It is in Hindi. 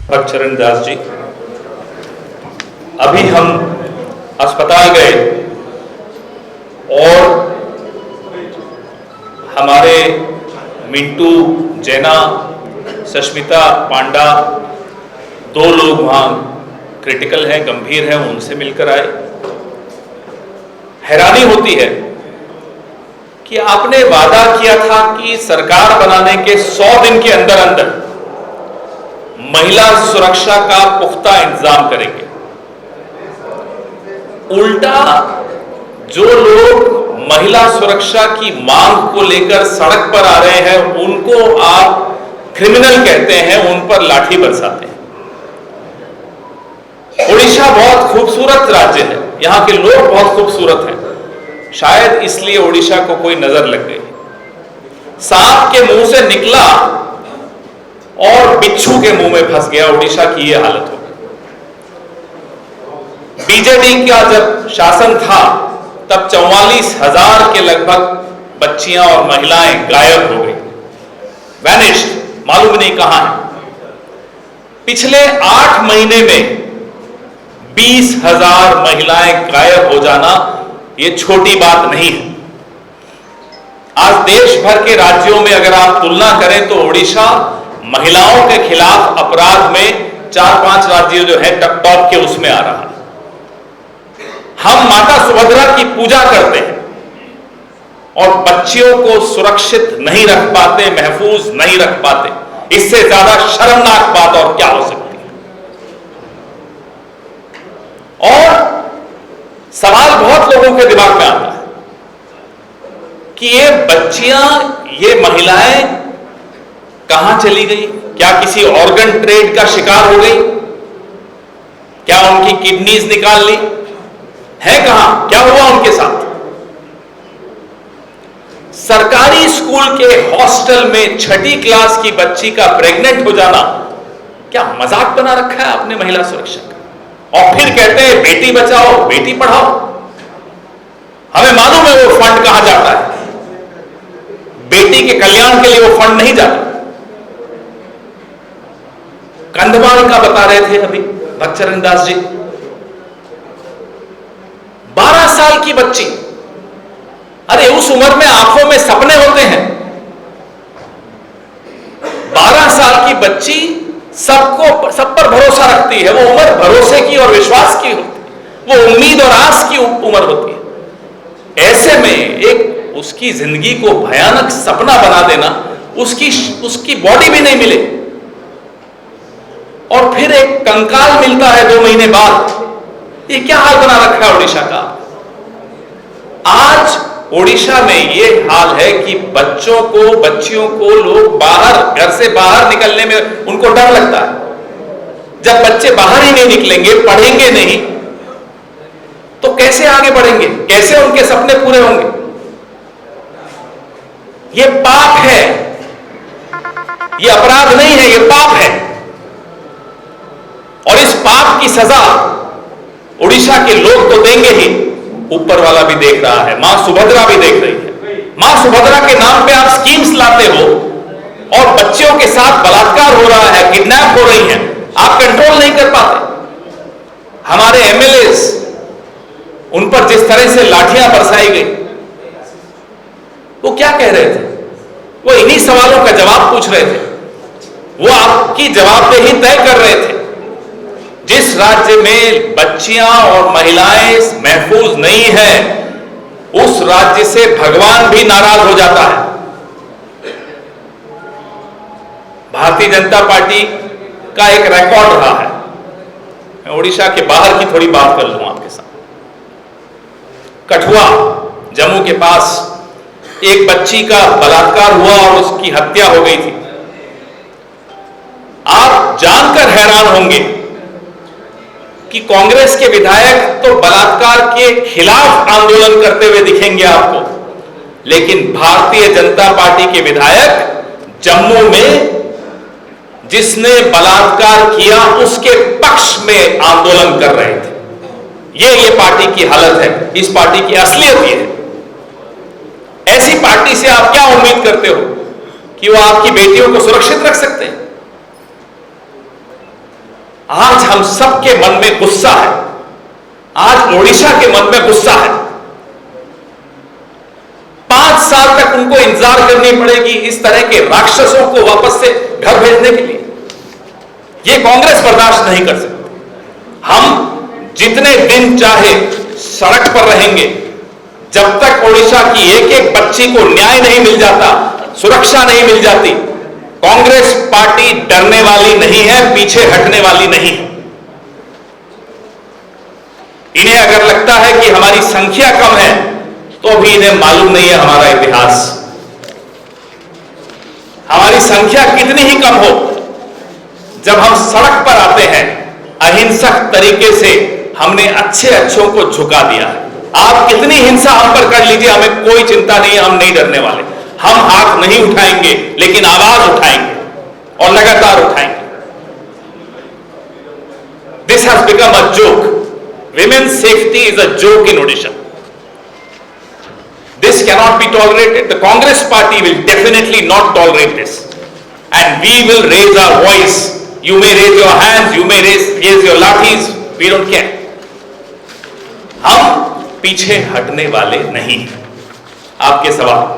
भक्तचरण दास जी, अभी हम अस्पताल गए और हमारे मिंटू जैना, सष्मिता पांडा, दो लोग वहां क्रिटिकल हैं, गंभीर हैं, उनसे मिलकर आए। हैरानी होती है कि आपने वादा किया था कि सरकार बनाने के 100 दिन के अंदर अंदर महिला सुरक्षा का पुख्ता इंतजाम करेंगे। उल्टा जो लोग महिला सुरक्षा की मांग को लेकर सड़क पर आ रहे हैं उनको आप क्रिमिनल कहते हैं, उन पर लाठी बरसाते हैं। ओडिशा बहुत खूबसूरत राज्य है, यहां के लोग बहुत खूबसूरत हैं, शायद इसलिए ओडिशा को कोई नजर लग गई। सांप के मुंह से निकला और बिच्छू के मुंह में फंस गया, ओडिशा की यह हालत हो गई। बीजेडी का जब शासन था तब 44,000 के लगभग बच्चियां और महिलाएं गायब हो गई, वैनिश्ड, मालूम नहीं कहां है। पिछले 8 महीने में 20,000 महिलाएं गायब हो जाना यह छोटी बात नहीं है। आज देश भर के राज्यों में अगर आप तुलना करें तो ओडिशा महिलाओं के खिलाफ अपराध में 4-5 राज्यों जो है टॉप के उसमें आ रहा है। हम माता सुभद्रा की पूजा करते हैं और बच्चियों को सुरक्षित नहीं रख पाते, महफूज नहीं रख पाते। इससे ज्यादा शर्मनाक बात और क्या हो सकती है। और सवाल बहुत लोगों के दिमाग में आता है कि ये बच्चियां, ये महिलाएं कहां चली गई? क्या किसी ऑर्गन ट्रेड का शिकार हो गई? क्या उनकी किडनीज निकाल ली? है कहां? क्या हुआ उनके साथ? सरकारी स्कूल के हॉस्टल में 6ठी क्लास की बच्ची का प्रेग्नेंट हो जाना क्या मजाक बना रखा है आपने महिला सुरक्षा का? और फिर कहते हैं बेटी बचाओ, बेटी पढ़ाओ। हमें मालूम है वो फंड कहां जाता है। बेटी के कल्याण के लिए वो फंड नहीं जाता। कंधमाल का बता रहे थे अभी भक्तचरण दास जी, 12 साल की बच्ची। अरे उस उम्र में आंखों में सपने होते हैं। 12 साल की बच्ची सब पर भरोसा रखती है। वो उम्र भरोसे की और विश्वास की होती है, वो उम्मीद और आस की उम्र होती है। ऐसे में एक उसकी जिंदगी को भयानक सपना बना देना, उसकी बॉडी भी नहीं मिले और फिर एक कंकाल मिलता है 2 महीने बाद। ये क्या हाल बना रखा है ओडिशा का? आज ओडिशा में ये हाल है कि बच्चियों को लोग घर से बाहर निकलने में उनको डर लगता है। जब बच्चे बाहर ही नहीं निकलेंगे, पढ़ेंगे नहीं, तो कैसे आगे बढ़ेंगे? कैसे उनके सपने पूरे होंगे? ये पाप है, ये अपराध नहीं है, ये पाप है। और इस पाप की सजा ओडिशा के लोग तो देंगे ही, ऊपर वाला भी देख रहा है, मां सुभद्रा भी देख रही है। मां सुभद्रा के नाम पे आप स्कीम्स लाते हो और बच्चियों के साथ बलात्कार हो रहा है, किडनैप हो रही हैं, आप कंट्रोल नहीं कर पाते। हमारे एमएलएस, उन पर जिस तरह से लाठियां बरसाई गई, वो क्या कह रहे थे? वो इन्हीं सवालों का जवाब पूछ रहे थे, वो आपकी जवाबदेही तय कर रहे थे। जिस राज्य में बच्चियां और महिलाएं महफूज नहीं है, उस राज्य से भगवान भी नाराज हो जाता है। भारतीय जनता पार्टी का एक रिकॉर्ड रहा है। मैं ओडिशा के बाहर की थोड़ी बात कर लूं आपके साथ। कठुआ, जम्मू के पास एक बच्ची का बलात्कार हुआ और उसकी हत्या हो गई थी। आप जानकर हैरान होंगे कि कांग्रेस के विधायक तो बलात्कार के खिलाफ आंदोलन करते हुए दिखेंगे आपको, लेकिन भारतीय जनता पार्टी के विधायक जम्मू में जिसने बलात्कार किया उसके पक्ष में आंदोलन कर रहे थे। ये पार्टी की हालत है, इस पार्टी की असलियत ये है। ऐसी पार्टी से आप क्या उम्मीद करते हो कि वो आपकी बेटियों को सुरक्षित रख सकते हैं? आज हम सबके मन में गुस्सा है, आज ओडिशा के मन में गुस्सा है। 5 साल तक उनको इंतजार करनी पड़ेगी इस तरह के राक्षसों को वापस से घर भेजने के लिए। यह कांग्रेस बर्दाश्त नहीं कर सकती। हम जितने दिन चाहे सड़क पर रहेंगे, जब तक ओडिशा की एक एक बच्ची को न्याय नहीं मिल जाता, सुरक्षा नहीं मिल जाती, कांग्रेस पार्टी डरने वाली नहीं है, पीछे हटने वाली नहीं है। इन्हें अगर लगता है कि हमारी संख्या कम है, तो भी इन्हें मालूम नहीं है हमारा इतिहास। हमारी संख्या कितनी ही कम हो, जब हम सड़क पर आते हैं, अहिंसक तरीके से हमने अच्छे अच्छों को झुका दिया है। आप कितनी हिंसा हम पर कर लीजिए, हमें कोई चिंता नहीं है, हम नहीं डरने वाले। हम हाथ नहीं उठाएंगे, लेकिन आवाज उठाएंगे और लगातार उठाएंगे। This has become a joke. Women's safety is a joke in Odisha. This cannot be tolerated. The Congress party will definitely not tolerate this. And we will raise our voice. You may raise your hands, you may raise your lathis. We don't care. हम पीछे हटने वाले नहीं। आपके सवाल।